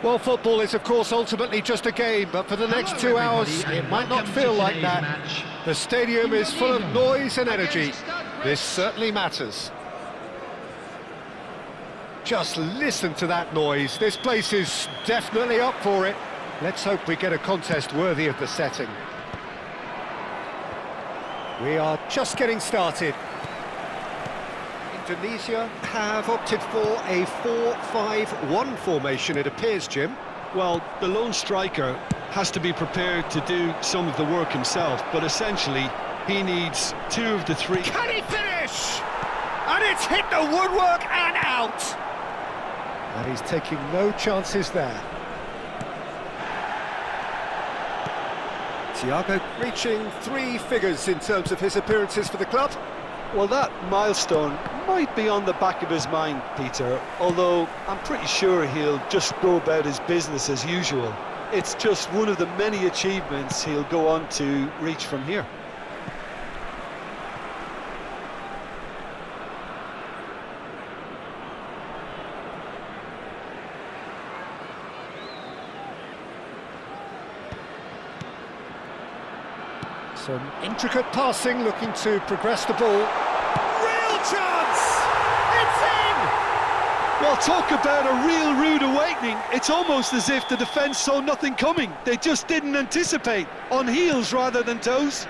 Well, football is, of course, ultimately just a game, but for the next 2 hours, it might not feel like that. The stadium is full of noise and energy. This certainly matters. Just listen to that noise. This place is definitely up for it. Let's hope we get a contest worthy of the setting. We are just getting started. Indonesia have opted for a 4-5-1 formation, it appears, Jim. Well, the lone striker has to be prepared to do some of the work himself, but essentially he needs 2 of the 3. Can he finish? And it's hit the woodwork and out! And he's taking no chances there. Thiago reaching 3 figures in terms of his appearances for the club. Well, that milestone might be on the back of his mind, Peter, although I'm pretty sure he'll just go about his business as usual. It's just one of the many achievements he'll go on to reach from here. Some intricate passing, looking to progress the ball. Real chance! It's in! Well, talk about a real rude awakening. It's almost as if the defence saw nothing coming. They just didn't anticipate, on heels rather than toes.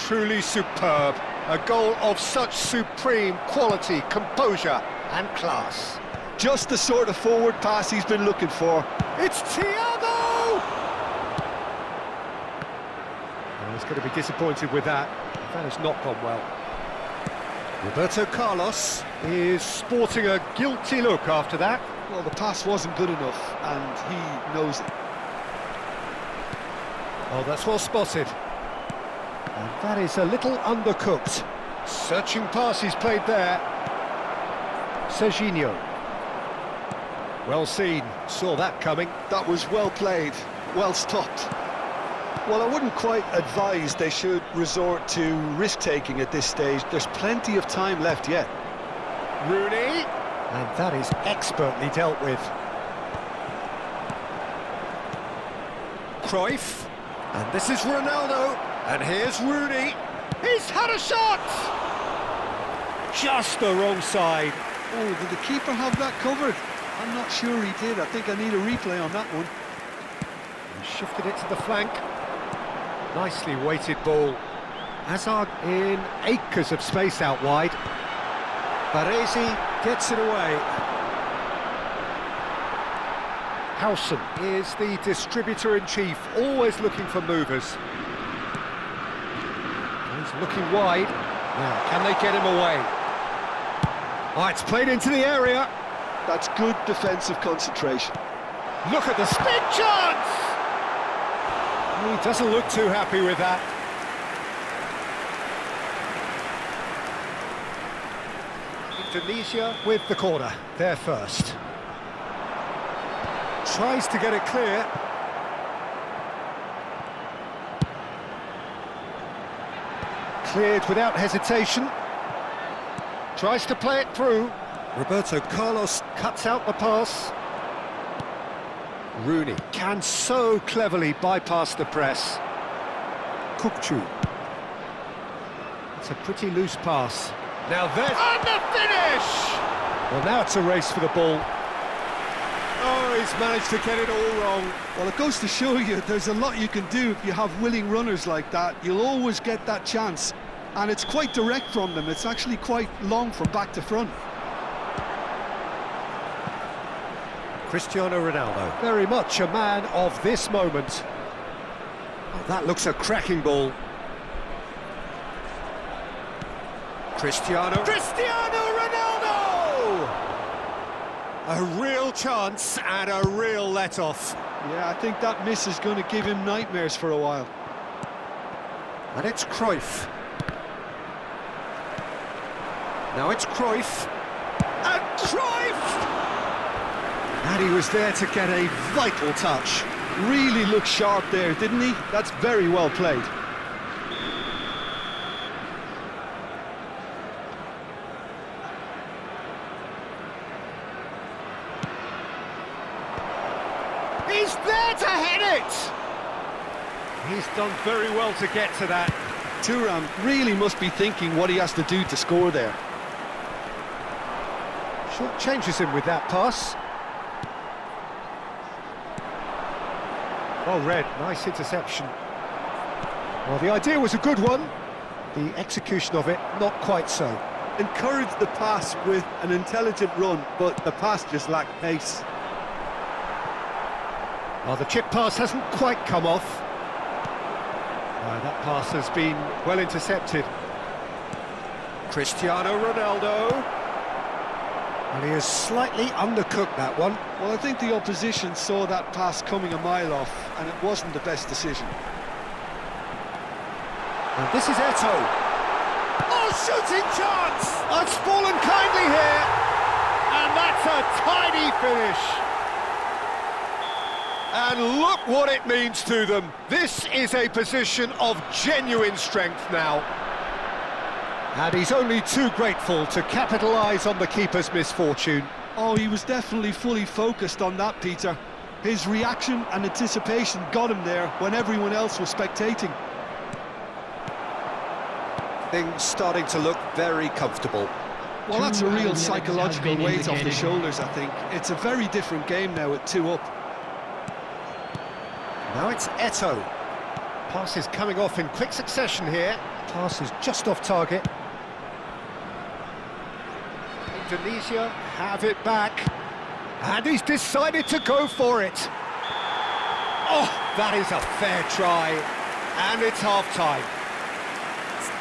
Truly superb. A goal of such supreme quality, composure and class. Just the sort of forward pass he's been looking for. It's Thiago! He's going to be disappointed with that. That has not gone well. Roberto Carlos is sporting a guilty look after that. Well, the pass wasn't good enough, and he knows it. Oh, that's well spotted. And that is a little undercooked. Searching pass he's played there. Serginho. Well seen, saw that coming. That was well played, well stopped. Well, I wouldn't quite advise they should resort to risk-taking at this stage. There's plenty of time left yet. Rooney, and that is expertly dealt with. Cruyff, and this is Ronaldo, and here's Rooney. He's had a shot! Just the wrong side. Oh, did the keeper have that covered? I'm not sure he did. I think I need a replay on that one. He shifted it to the flank. Nicely weighted ball. Hazard in acres of space out wide. Baresi gets it away. Howson is the distributor-in-chief, always looking for movers. He's looking wide. Now, can they get him away? Oh, it's played into the area. That's good defensive concentration. Look at the spin chance! He doesn't look too happy with that. Indonesia with the corner, they're first. Tries to get it clear. Cleared without hesitation. Tries to play it through. Roberto Carlos cuts out the pass. Rooney can so cleverly bypass the press. Kukçu. It's a pretty loose pass. Now there's... And the finish! Well, now it's a race for the ball. Oh, he's managed to get it all wrong. Well, it goes to show you there's a lot you can do if you have willing runners like that. You'll always get that chance. And it's quite direct from them. It's actually quite long from back to front. Cristiano Ronaldo, very much a man of this moment. Oh, that looks a cracking ball. Cristiano Ronaldo! A real chance and a real let-off. Yeah, I think that miss is going to give him nightmares for a while. And it's Cruyff. Now it's Cruyff. And Cruyff! And he was there to get a vital touch. Really looked sharp there, didn't he? That's very well played. it! He's done very well to get to that. Thuram really must be thinking what he has to do to score there. Short changes him with that pass. Well read, nice interception. Well, the idea was a good one. The execution of it, not quite so. Encouraged the pass with an intelligent run, but the pass just lacked pace. Well, the chip pass hasn't quite come off. That pass has been well intercepted. Cristiano Ronaldo. And he has slightly undercooked that one. Well, I think the opposition saw that pass coming a mile off, and it wasn't the best decision. And this is Eto'o. Oh, shooting chance! It's fallen kindly here. And that's a tidy finish. And look what it means to them. This is a position of genuine strength now. And he's only too grateful to capitalise on the keeper's misfortune. Oh, he was definitely fully focused on that, Peter. His reaction and anticipation got him there when everyone else was spectating. Things starting to look very comfortable. Well, that's a real psychological weight off the shoulders, I think. It's a very different game now at 2 up. Now it's Eto'o. Pass is coming off in quick succession here. Pass is just off target. Indonesia have it back. And he's decided to go for it. Oh, that is a fair try. And it's half-time.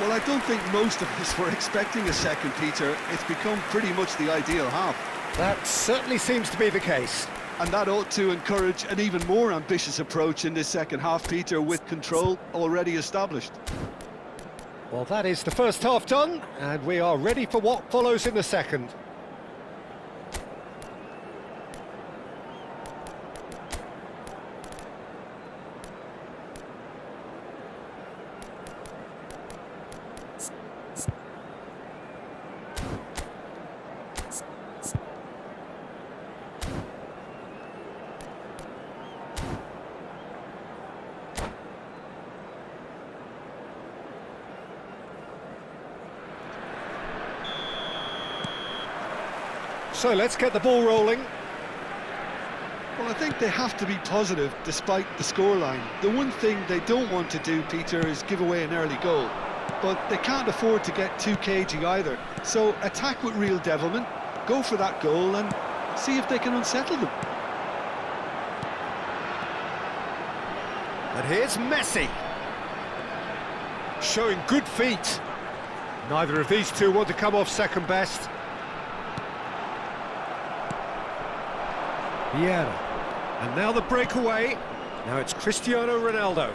Well, I don't think most of us were expecting a second, Peter. It's become pretty much the ideal half. That certainly seems to be the case. And that ought to encourage an even more ambitious approach in this second half, Peter, with control already established. Well, that is the first half done, and we are ready for what follows in the second. So let's get the ball rolling. Well, I think they have to be positive despite the scoreline. The one thing they don't want to do, Peter, is give away an early goal. But they can't afford to get too cagey either. So attack with real devilment, go for that goal and see if they can unsettle them. And here's Messi. Showing good feet. Neither of these two want to come off second best. Vieira. And now the breakaway. Now it's Cristiano Ronaldo.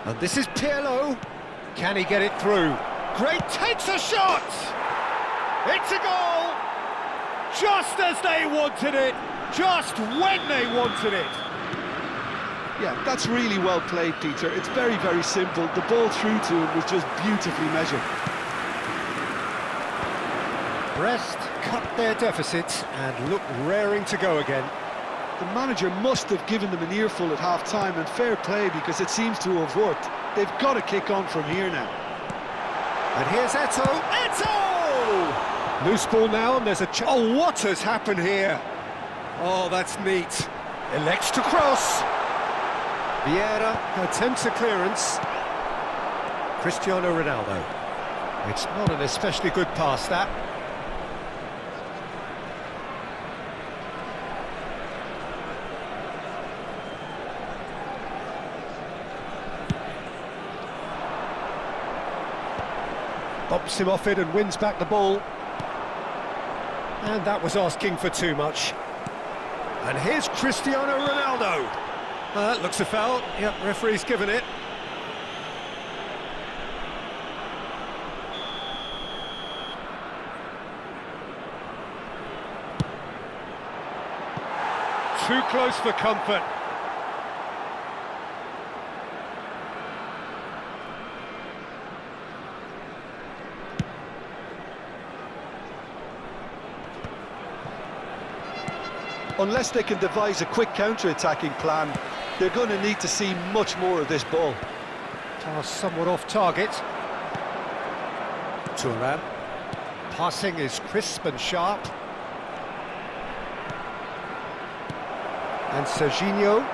And this is Pirlo. Can he get it through? Great, takes a shot! It's a goal! Just as they wanted it, just when they wanted it. Yeah, that's really well played, Peter. It's very, very simple. The ball through to him was just beautifully measured. Brest cut their deficit and look raring to go again. The manager must have given them an earful at half-time, and fair play because it seems to have worked. They've got to kick on from here now. And here's Eto'o. Eto'o! Loose ball now, and there's a chance. Oh, what has happened here? Oh, that's neat. Elects to cross. Vieira attempts a clearance. Cristiano Ronaldo. It's not an especially good pass, that. Bumps him off it and wins back the ball. And that was asking for too much. And here's Cristiano Ronaldo. That looks a foul. Yep, referee's given it. Too close for comfort. Unless they can devise a quick counter-attacking plan, They're going to need to see much more of this ball. Pass somewhat off target. Turan. Passing is crisp and sharp. And Serginho.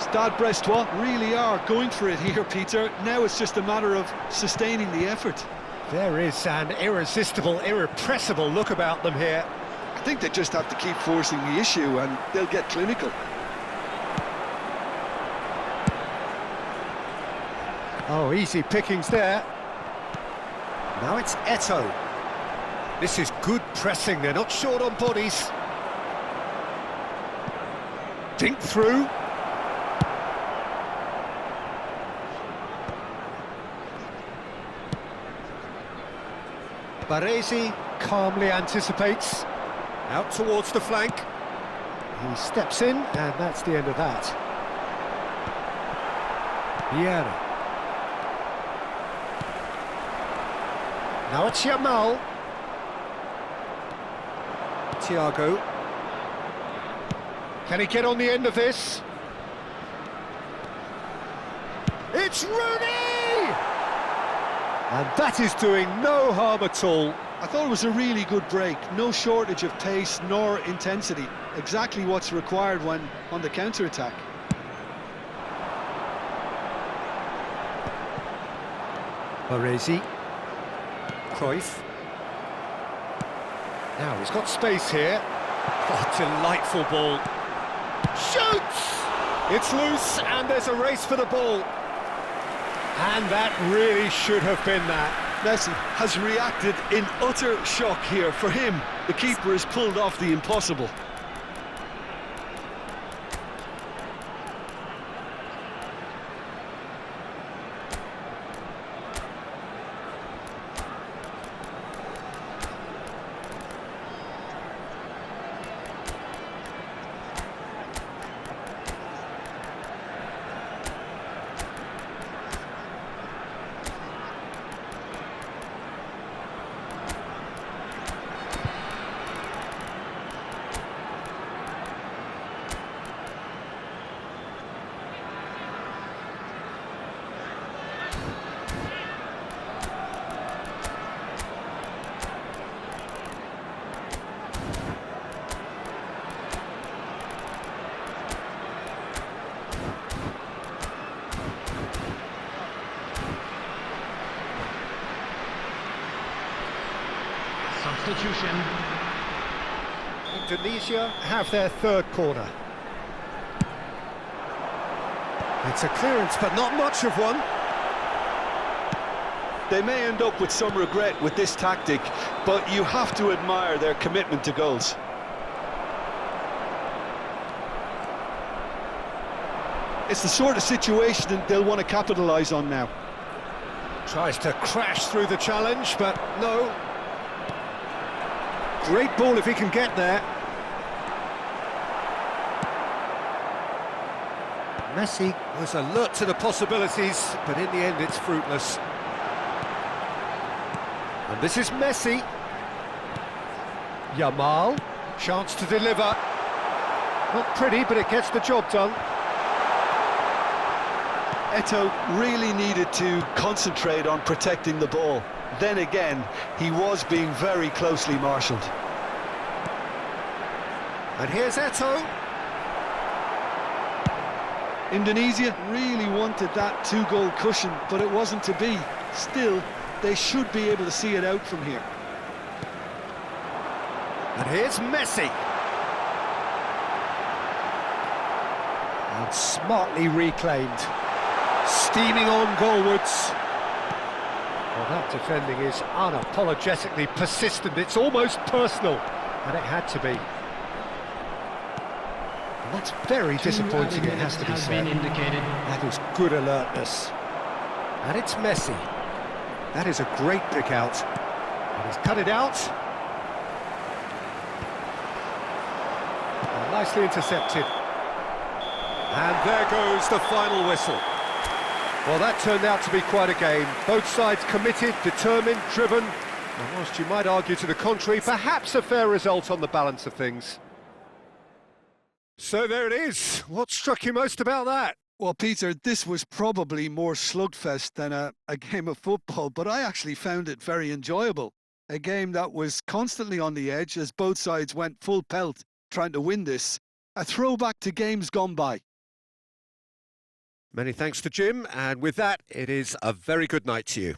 Stade Brestois really are going for it here, Peter. Now it's just a matter of sustaining the effort. There is an irresistible, irrepressible look about them here. I think they just have to keep forcing the issue and they'll get clinical. Oh, easy pickings there. Now it's Eto'o. This is good pressing, they're not short on bodies. Dink through. Baresi calmly anticipates. Out towards the flank. He steps in, and that's the end of that. Vieira. Now it's Yamal. Thiago. Can he get on the end of this? It's Rooney! And that is doing no harm at all. I thought it was a really good break. No shortage of pace nor intensity. Exactly what's required when on the counter-attack. Baresi. Cruyff. Now he's got space here. Oh, delightful ball. Shoots! It's loose and there's a race for the ball. And that really should have been that. Messi has reacted in utter shock here. For him, the keeper has pulled off the impossible. Substitution. Indonesia have their third corner. It's a clearance, but not much of one. They may end up with some regret with this tactic, but you have to admire their commitment to goals. It's the sort of situation that they'll want to capitalise on now. Tries to crash through the challenge, but no. Great ball if he can get there. Messi was alert to the possibilities, but in the end it's fruitless. And this is Messi. Yamal, chance to deliver. Not pretty, but it gets the job done. Eto'o really needed to concentrate on protecting the ball. Then again, he was being very closely marshalled. And here's Eto'o. Indonesia really wanted that two-goal cushion, but it wasn't to be. Still, they should be able to see it out from here. And here's Messi. And smartly reclaimed. Steaming on goalwards. Well, that defending is unapologetically persistent. It's almost personal, and it had to be. And that's very disappointing, it has to be said. That is good alertness. And it's Messi. That is a great pick out. And he's cut it out. And nicely intercepted. And there goes the final whistle. Well, that turned out to be quite a game. Both sides committed, determined, driven. And whilst you might argue to the contrary, perhaps a fair result on the balance of things. So there it is. What struck you most about that? Well, Peter, this was probably more slugfest than a game of football, but I actually found it very enjoyable. A game that was constantly on the edge as both sides went full pelt trying to win this. A throwback to games gone by. Many thanks to Jim, and with that, it is a very good night to you.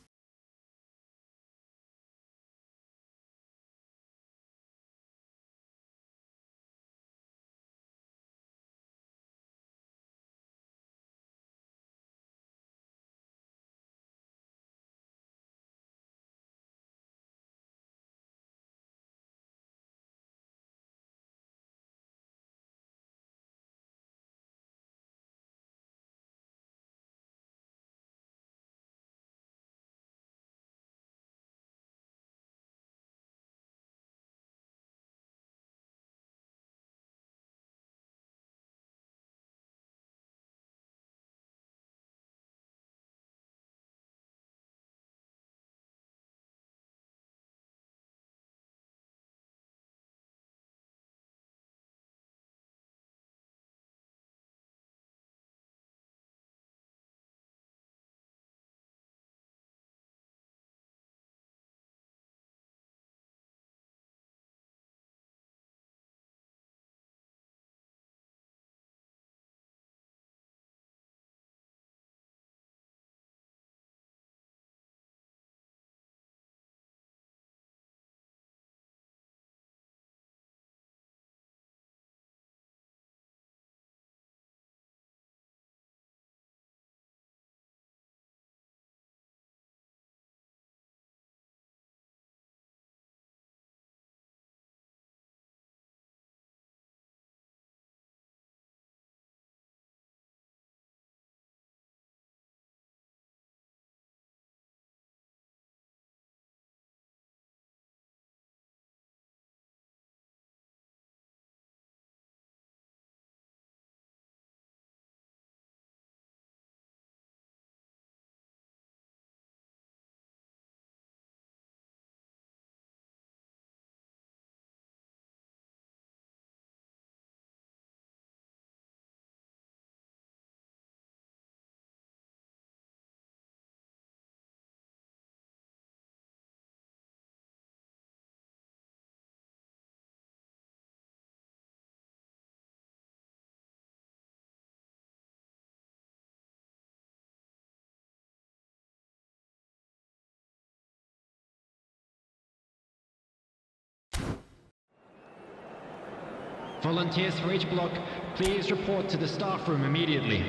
Volunteers for each block, please report to the staff room immediately.